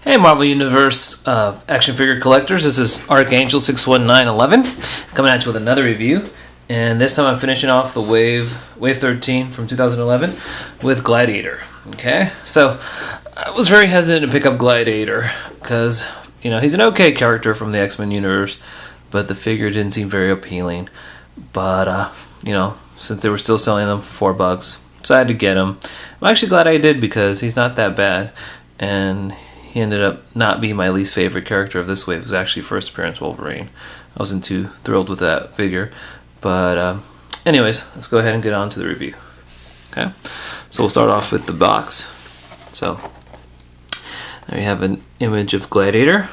Hey Marvel Universe action figure collectors, this is Archangel 61911 coming at you with another review, and this time I'm finishing off the Wave 13 from 2011 with Gladiator. Okay, so I was very hesitant to pick up Gladiator because, you know, he's an okay character from the X-Men universe, but the figure didn't seem very appealing. But you know, since they were still selling them for $4, decided to get him. I'm actually glad I did because he's not that bad, and he ended up not being my least favorite character of this wave. It was actually first appearance Wolverine. I wasn't too thrilled with that figure. But anyways, let's go ahead and get on to the review. Okay, so we'll start off with the box. So there you have an image of Gladiator.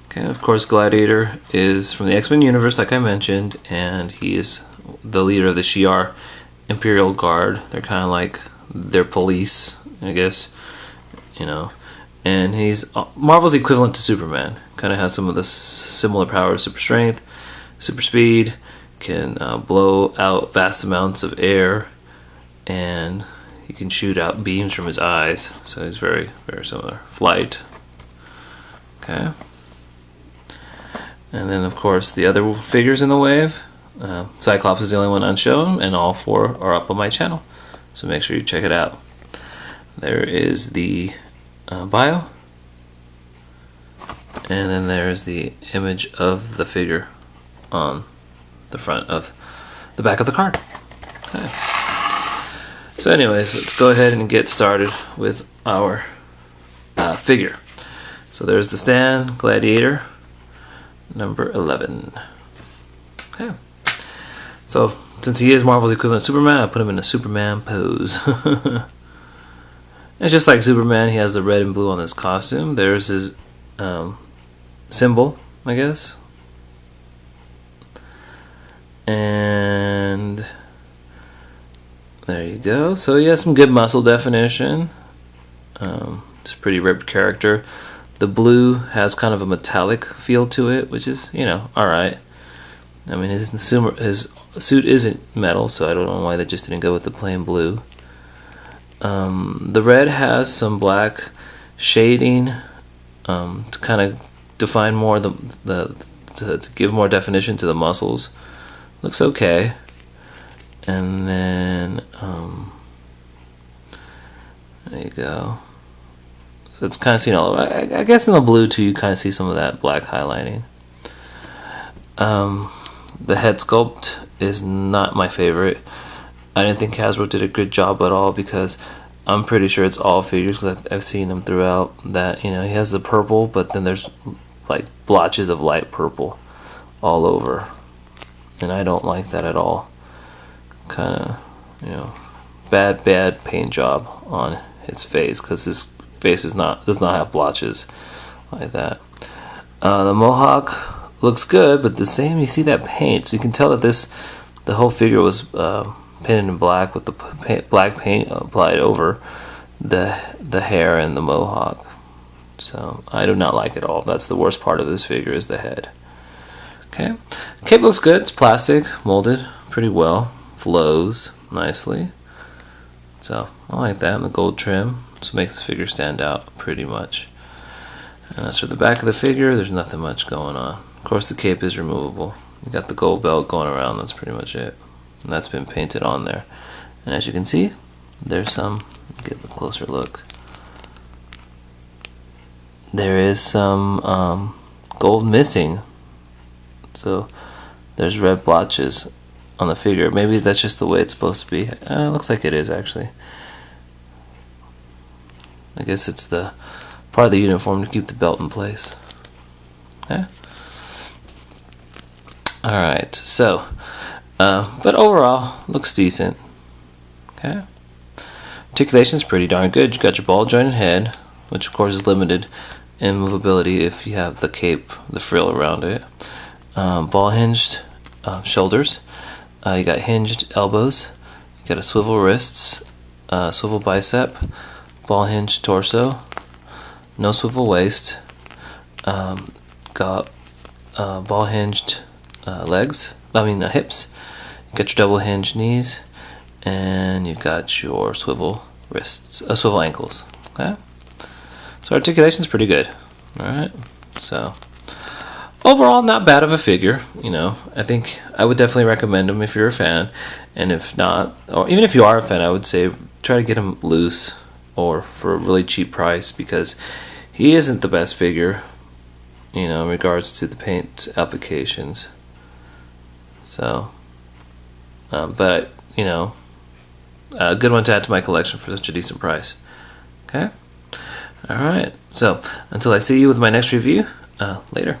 Okay, of course Gladiator is from the X-Men universe, like I mentioned, and he is the leader of the Shi'ar Imperial Guard. They're kind of like their police, I guess, you know. And he's Marvel's equivalent to Superman. Kind of has some of the similar powers: super strength, super speed, can blow out vast amounts of air, and he can shoot out beams from his eyes. So he's very, very similar. Flight. Okay. And then, of course, the other figures in the wave. Cyclops is the only one unshown, and all 4 are up on my channel. So make sure you check it out. There is the bio, and then there's the image of the figure on the front of the back of the card. Okay. So anyways, let's go ahead and get started with our figure. So there's the stand, Gladiator, number 11. Okay. So since he is Marvel's equivalent to Superman, I put him in a Superman pose. It's just like Superman, he has the red and blue on his costume. There's his symbol, I guess. And there you go. So he has some good muscle definition. It's a pretty ripped character. The blue has kind of a metallic feel to it, which is, you know, alright. I mean, his suit isn't metal, so I don't know why they just didn't go with the plain blue. The red has some black shading to kind of define more to give more definition to the muscles. Looks okay. And then there you go. So it's kind of seen all over. I guess in the blue too, you kind of see some of that black highlighting. The head sculpt is not my favorite. I didn't think Hasbro did a good job at all, because I'm pretty sure it's all figures, I've seen them throughout, that, you know, he has the purple, but then there's like blotches of light purple all over, and I don't like that at all. Kind of, you know, bad paint job on his face, because his face does not have blotches like that. The mohawk looks good, but the same, you see that paint, so you can tell that the whole figure was painted in black with the black paint applied over the hair and the mohawk. So I do not like it all. That's the worst part of this figure, is the head. Okay, cape looks good. It's plastic, molded pretty well, flows nicely. So I like that. And the gold trim, so makes the figure stand out pretty much. And as for the back of the figure, there's nothing much going on. Of course, the cape is removable. You got the gold belt going around. That's pretty much it. And that's been painted on there. And as you can see, there's some, get a closer look. There is some gold missing. So there's red blotches on the figure. Maybe that's just the way it's supposed to be. It looks like it is, actually. I guess it's the part of the uniform to keep the belt in place. Okay. Alright, so but overall, looks decent. Okay. Articulation's pretty darn good. You got your ball jointed head, which of course is limited in movability if you have the cape, the frill around it. Ball hinged shoulders. You got hinged elbows. You got a swivel wrists, swivel bicep, ball hinged torso, no swivel waist. Got ball hinged legs. Hips. You got your double hinged knees, and you got your swivel wrists, swivel ankles. Okay, So articulation's pretty good. All right. So overall, not bad of a figure. You know, I think I would definitely recommend him if you're a fan, and if not, or even if you are a fan, I would say try to get him loose or for a really cheap price, because he isn't the best figure, you know, in regards to the paint applications. So, but you know, a good one to add to my collection for such a decent price. Okay. All right. So until I see you with my next review, later.